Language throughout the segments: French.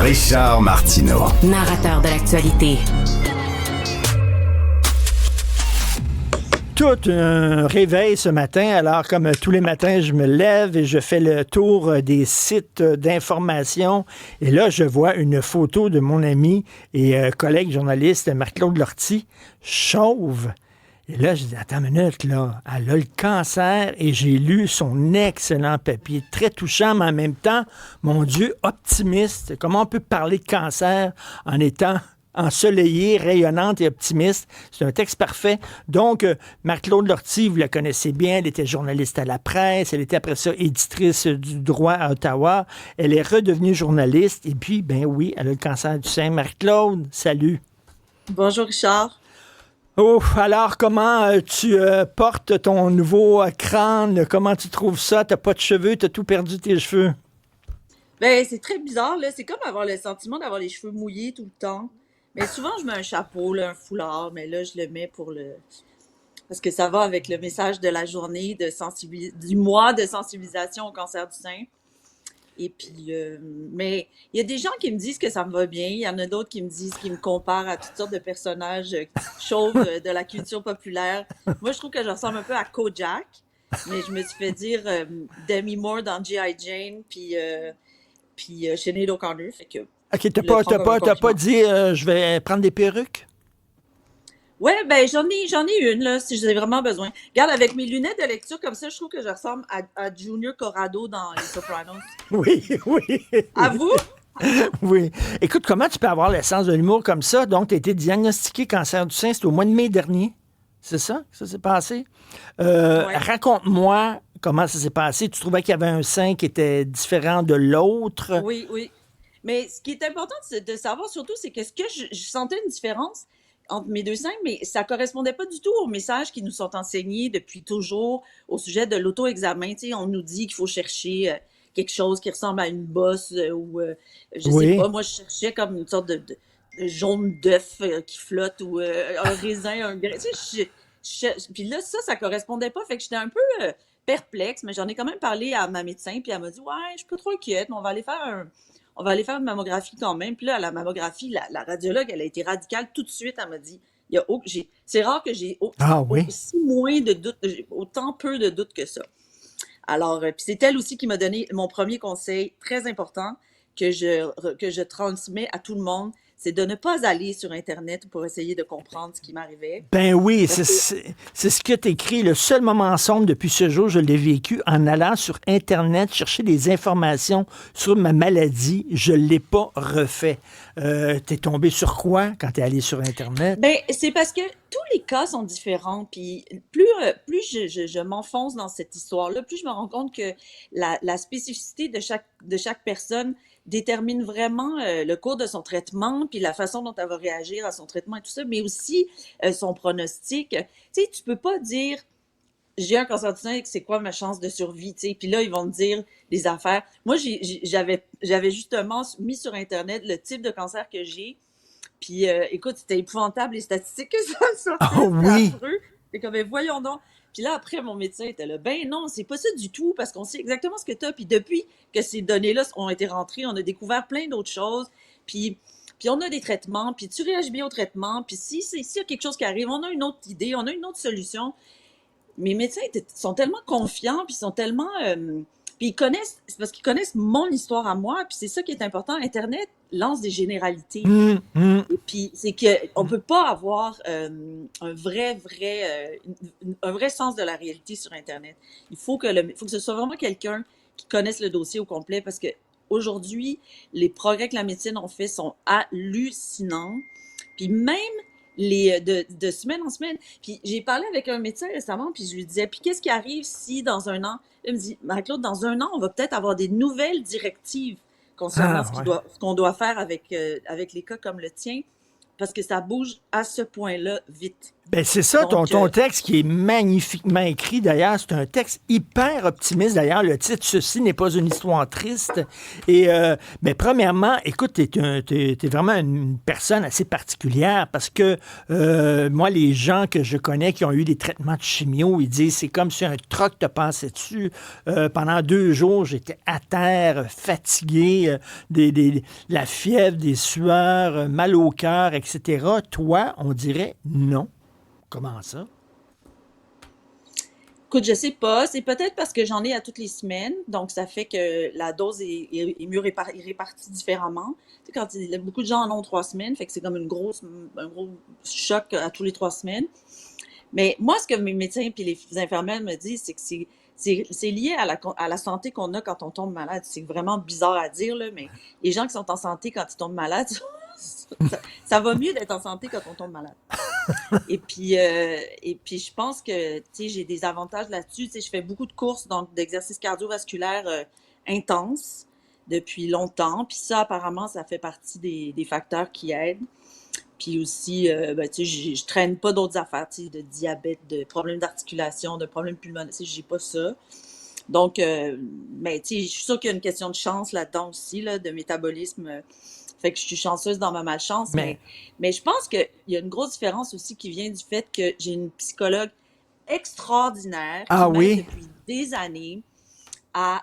Richard Martineau. Narrateur de l'actualité. Tout un réveil ce matin. Alors, comme tous les matins, je me lève et je fais le tour des sites d'information. Et là, je vois une photo de mon ami et collègue journaliste Marc-Claude Lortie, chauve. Et là, je dis, attends une minute, là, elle a le cancer et j'ai lu son excellent papier, très touchant, mais en même temps, mon Dieu, optimiste. Comment on peut parler de cancer en étant ensoleillée, rayonnante et optimiste? C'est un texte parfait. Donc, Marc-Claude Lortie, vous la connaissez bien, elle était journaliste à la presse, elle était après ça éditrice du droit à Ottawa. Elle est redevenue journaliste et puis, ben oui, elle a le cancer du sein. Marc-Claude, salut. Bonjour Richard. Oh, alors comment tu portes ton nouveau crâne? Comment tu trouves ça? T'as pas de cheveux, t'as tout perdu tes cheveux. Ben, c'est très bizarre, là. C'est comme avoir le sentiment d'avoir les cheveux mouillés tout le temps. Mais souvent, je mets un chapeau, là, un foulard, mais là, je le mets pour le... Parce que ça va avec le message de la journée du mois de sensibilisation au cancer du sein. Et puis, mais il y a des gens qui me disent que ça me va bien. Il y en a d'autres qui me disent, qui me comparent à toutes sortes de personnages chauves de la culture populaire. Moi, je trouve que je ressemble un peu à Kojak, mais je me suis fait dire Demi Moore dans G.I. Jane, puis Sinead O'Connor. Fait que OK, t'as pas dit je vais prendre des perruques? ouais, ben j'en ai une là, si j'ai vraiment besoin. Regarde, avec mes lunettes de lecture comme ça, je trouve que je ressemble à Junior Corrado dans Les Sopranos. Oui, oui. À vous? Oui. Écoute, comment tu peux avoir le sens de l'humour comme ça? Donc, tu as été diagnostiqué cancer du sein, c'était au mois de mai dernier. C'est ça que ça s'est passé? Ouais. Raconte-moi comment ça s'est passé. Tu trouvais qu'il y avait un sein qui était différent de l'autre? Oui, oui. Mais ce qui est important de savoir surtout, c'est que ce que je sentais une différence entre mes deux seins, mais ça correspondait pas du tout aux messages qui nous sont enseignés depuis toujours au sujet de l'auto-examen. Tu sais, on nous dit qu'il faut chercher quelque chose qui ressemble à une bosse ou je sais Oui. pas. Moi, je cherchais comme une sorte de jaune d'œuf qui flotte ou un raisin, un grain. Tu sais, puis là, ça correspondait pas. Fait que j'étais un peu perplexe, mais j'en ai quand même parlé à ma médecin, puis elle m'a dit, ouais, je suis pas trop inquiète, mais on va aller faire une mammographie quand même. Puis là, à la mammographie, la radiologue, elle a été radicale tout de suite. Elle m'a dit, c'est rare que j'ai Ah oui? aussi moins de doutes, j'ai autant peu de doutes que ça. Alors, puis c'est elle aussi qui m'a donné mon premier conseil très important que je transmets à tout le monde, c'est de ne pas aller sur Internet pour essayer de comprendre ce qui m'arrivait. Ben oui, Parce que, c'est ce que tu écrit. Le seul moment sombre depuis ce jour, je l'ai vécu en allant sur Internet chercher des informations sur ma maladie. Je ne l'ai pas refait. T'es tombé sur quoi quand t'es allé sur Internet? ben, c'est parce que tous les cas sont différents. Puis plus je m'enfonce dans cette histoire-là, plus je me rends compte que la spécificité de chaque personne détermine vraiment le cours de son traitement, puis la façon dont elle va réagir à son traitement et tout ça, mais aussi son pronostic. Tu sais, tu peux pas dire j'ai un cancer du sein, c'est quoi ma chance de survie, tu sais, puis là ils vont me dire des affaires. Moi j'avais justement mis sur Internet le type de cancer que j'ai, puis écoute, c'était épouvantable les statistiques que ça sortait, Oh c'était oui! affreux. Fait comme, ben, voyons donc. Puis là, après, mon médecin était là, ben non, c'est pas ça du tout, parce qu'on sait exactement ce que t'as. Puis depuis que ces données-là ont été rentrées, on a découvert plein d'autres choses. Puis on a des traitements, puis tu réagis bien au traitement. Puis s'il y a quelque chose qui arrive, on a une autre idée, on a une autre solution. Mes médecins sont tellement confiants, puis sont tellement... puis c'est parce qu'ils connaissent mon histoire à moi, puis c'est ça qui est important. Internet lance des généralités. Hum, hum. Et puis, c'est qu'on ne peut pas avoir un vrai sens de la réalité sur Internet. Il faut faut que ce soit vraiment quelqu'un qui connaisse le dossier au complet, parce que aujourd'hui, les progrès que la médecine ont fait sont hallucinants. Puis même de semaine en semaine. Puis j'ai parlé avec un médecin récemment, puis je lui disais, puis qu'est-ce qui arrive si dans un an, il me dit, Marie-Claude, dans un an, on va peut-être avoir des nouvelles directives concernant Ah, ouais. ce qu'on doit faire avec les cas comme le tien. parce que ça bouge à ce point-là vite. Ben c'est ça, Donc, ton texte qui est magnifiquement écrit. D'ailleurs, c'est un texte hyper optimiste. D'ailleurs, le titre Ceci n'est pas une histoire triste. Et ben, premièrement, écoute, t'es vraiment une personne assez particulière parce que moi, les gens que je connais qui ont eu des traitements de chimio, ils disent c'est comme si un troc te passait dessus. Pendant 2 jours, j'étais à terre, fatigué, la fièvre, des sueurs, mal au cœur, etc. Toi, on dirait non. Comment ça? écoute, je sais pas. C'est peut-être parce que j'en ai à toutes les semaines, donc ça fait que la dose est mieux répartie différemment. Tu sais, beaucoup de gens en ont 3 semaines, fait que c'est comme un gros choc à tous les 3 semaines. Mais moi, ce que mes médecins et les infirmières me disent, c'est que c'est lié à la santé qu'on a quand on tombe malade. C'est vraiment bizarre à dire, là, mais les gens qui sont en santé quand ils tombent malades, ça va mieux d'être en santé quand on tombe malade. Et puis je pense que, tu sais, j'ai des avantages là-dessus. Tu sais, je fais beaucoup de courses, donc d'exercices cardiovasculaires intenses depuis longtemps. Puis ça, apparemment, ça fait partie des facteurs qui aident. Puis aussi, ben, tu sais, je traîne pas d'autres affaires, tu sais, de diabète, de problèmes d'articulation, de problèmes pulmonaires. Tu sais, j'ai pas ça. Donc, ben, tu sais, je suis sûre qu'il y a une question de chance là-dedans aussi, là, de métabolisme. Fait que je suis chanceuse dans ma malchance, mais je pense qu'il y a une grosse différence aussi qui vient du fait que j'ai une psychologue extraordinaire qui Ah m'aide oui? depuis des années à,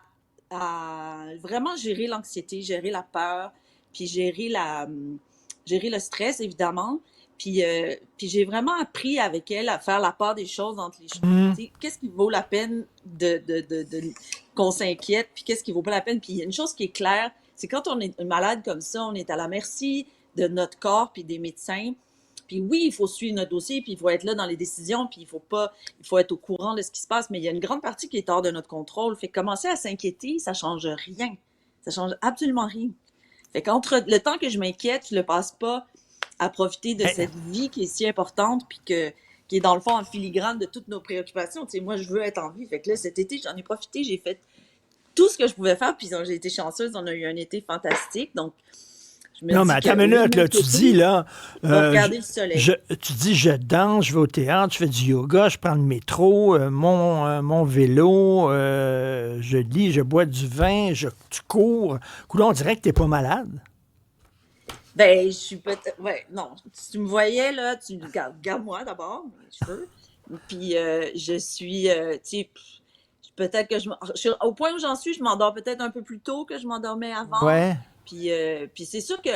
à vraiment gérer l'anxiété, gérer la peur, puis gérer le stress, évidemment. Puis j'ai vraiment appris avec elle à faire la part des choses entre les choses. Hmm. Qu'est-ce qui vaut la peine qu'on s'inquiète, puis qu'est-ce qui vaut pas la peine. Puis il y a une chose qui est claire, c'est quand on est malade comme ça, on est à la merci de notre corps puis des médecins. Puis oui, il faut suivre notre dossier, puis il faut être là dans les décisions, puis il faut être au courant de ce qui se passe, mais il y a une grande partie qui est hors de notre contrôle. Fait que commencer à s'inquiéter, ça change rien. Ça change absolument rien. Fait qu'entre le temps que je m'inquiète, je le passe pas à profiter de cette vie qui est si importante, puis qui est dans le fond en filigrane de toutes nos préoccupations. Tu sais, moi, je veux être en vie. Fait que là, cet été, j'en ai profité, j'ai fait tout ce que je pouvais faire, puis j'ai été chanceuse, on a eu un été fantastique, donc je me Non, dis mais attends que une minute, là, tu dis, là, regarder le soleil. tu dis, je danse, je vais au théâtre, je fais du yoga, je prends le métro, mon vélo, je lis, je bois du vin, tu cours. Coudonc, on dirait que t'es pas malade. Ben, je suis peut-être, ouais, non, si tu me voyais, là, tu regarde-moi d'abord, mes cheveux, puis je suis, tu sais, peut-être que au point où j'en suis, je m'endors peut-être un peu plus tôt que je m'endormais avant. Ouais. Puis c'est sûr que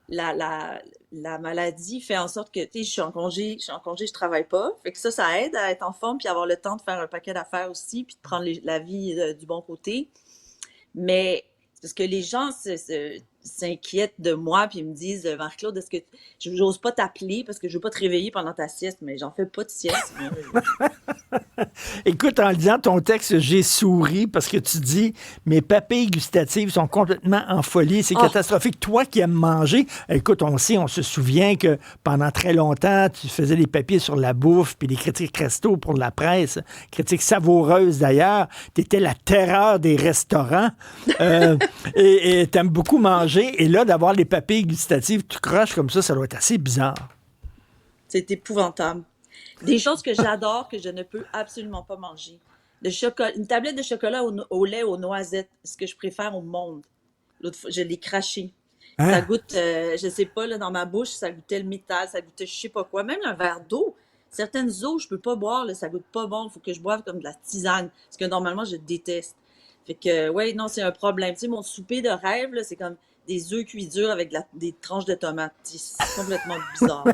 la maladie fait en sorte que, tu sais, je travaille pas. Fait que ça aide à être en forme puis avoir le temps de faire un paquet d'affaires aussi puis de prendre la vie du bon côté. Mais c'est parce que les gens s'inquiètent de moi puis ils me disent, Marie-Claude, est-ce que j'ose pas t'appeler parce que je veux pas te réveiller pendant ta sieste, mais j'en fais pas de sieste. Écoute, en lisant ton texte, j'ai souri parce que tu dis mes papilles gustatives sont complètement en folie, c'est catastrophique. Toi qui aimes manger, écoute, on se souvient que pendant très longtemps, tu faisais des papiers sur la bouffe puis des critiques resto pour la presse, critiques savoureuses d'ailleurs. Tu étais la terreur des restaurants et tu aimes beaucoup manger. Et là, d'avoir les papilles gustatives, tu croches comme ça doit être assez bizarre. C'est épouvantable. Des choses que j'adore, que je ne peux absolument pas manger. Une tablette de chocolat au lait aux noisettes, ce que je préfère au monde. L'autre fois, je l'ai craché. Hein? Ça goûte, je sais pas, là, dans ma bouche, ça goûtait le métal, ça goûtait je sais pas quoi. Même un verre d'eau. Certaines eaux, je peux pas boire, là, ça goûte pas bon. Il faut que je boive comme de la tisane. Ce que normalement, je déteste. Fait que, ouais, non, c'est un problème. Tu sais, mon souper de rêve, là, c'est comme des œufs cuits durs avec des tranches de tomates. C'est complètement bizarre.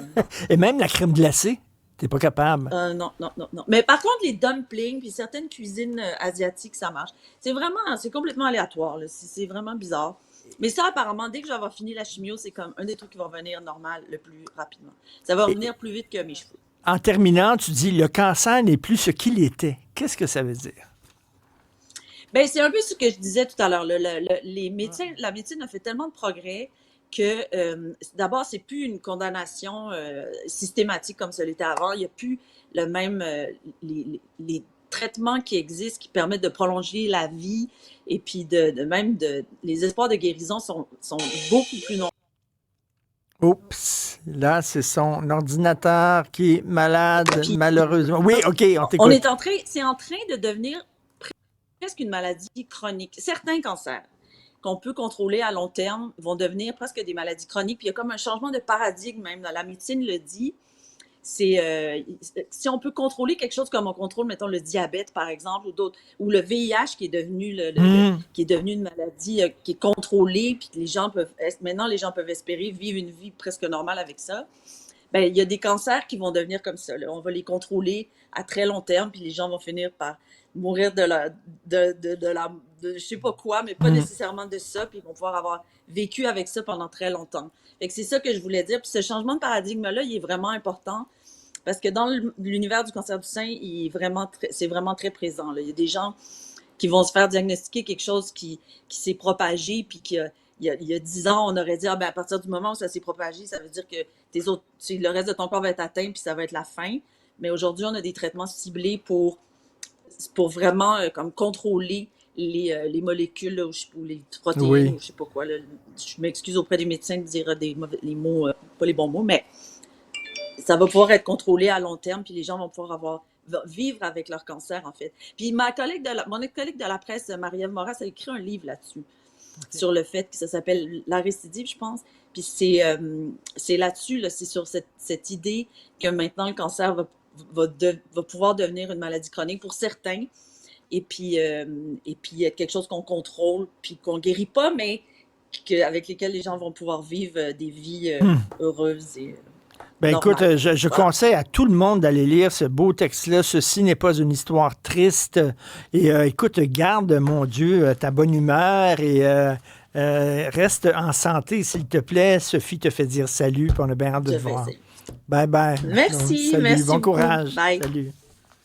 Et même la crème glacée, t'es pas capable. Non. Mais par contre, les dumplings puis certaines cuisines asiatiques, ça marche. C'est complètement aléatoire, là. C'est vraiment bizarre. Mais ça, apparemment, dès que je vais avoir fini la chimio, c'est comme un des trucs qui va revenir normal le plus rapidement. Ça va revenir plus vite que mes cheveux. En terminant, tu dis le cancer n'est plus ce qu'il était. Qu'est-ce que ça veut dire? Ben, c'est un peu ce que je disais tout à l'heure. La médecine a fait tellement de progrès que d'abord, c'est plus une condamnation systématique comme ça l'était avant. Il n'y a plus le même les traitements qui existent qui permettent de prolonger la vie et puis les espoirs de guérison sont beaucoup plus nombreux. Oups, là, c'est son ordinateur qui est malade, Puis, malheureusement. Oui, OK, on on t'écoute. est c'est en train de devenir presque une maladie chronique. Certains cancers qu'on peut contrôler à long terme vont devenir presque des maladies chroniques. Puis il y a comme un changement de paradigme même. La médecine le dit. Si on peut contrôler quelque chose comme on contrôle, mettons, le diabète, par exemple, ou d'autres, ou le VIH qui est devenu, qui est devenu une maladie qui est contrôlée, puis que maintenant, les gens peuvent espérer vivre une vie presque normale avec ça. Ben, il y a des cancers qui vont devenir comme ça. Là. On va les contrôler à très long terme, puis les gens vont finir par mourir de je sais pas quoi, mais pas nécessairement de ça, puis ils vont pouvoir avoir vécu avec ça pendant très longtemps. Fait que c'est ça que je voulais dire. Puis ce changement de paradigme-là, il est vraiment important parce que dans l'univers du cancer du sein, c'est vraiment très présent. Là. Il y a des gens qui vont se faire diagnostiquer quelque chose qui s'est propagé, puis il y a 10 ans, on aurait dit, à partir du moment où ça s'est propagé, ça veut dire que le reste de ton corps va être atteint, puis ça va être la fin. Mais aujourd'hui, on a des traitements ciblés pour vraiment comme contrôler les molécules là, ou les protéines, Oui. ou je sais pas quoi. Là. Je m'excuse auprès des médecins de dire les mots, pas les bons mots, mais ça va pouvoir être contrôlé à long terme, puis les gens vont pouvoir vivre avec leur cancer, en fait. Puis mon collègue de la presse, Marie-Ève Moras, a écrit un livre là-dessus, sur le fait que ça s'appelle La récidive, je pense. Puis c'est là-dessus, là, c'est sur cette idée que maintenant le cancer va pouvoir devenir une maladie chronique pour certains, et puis quelque chose qu'on contrôle, puis qu'on guérit pas, mais avec lesquels les gens vont pouvoir vivre des vies heureuses et Ben écoute, normales. je conseille à tout le monde d'aller lire ce beau texte-là. Ceci n'est pas une histoire triste. Et écoute, garde, mon Dieu, ta bonne humeur et reste en santé, s'il te plaît. Sophie te fait dire salut, puis on a bien hâte de Je te vais voir. essayer. Bye bye. Merci, Salut, merci bon beaucoup. courage. Bye. Salut.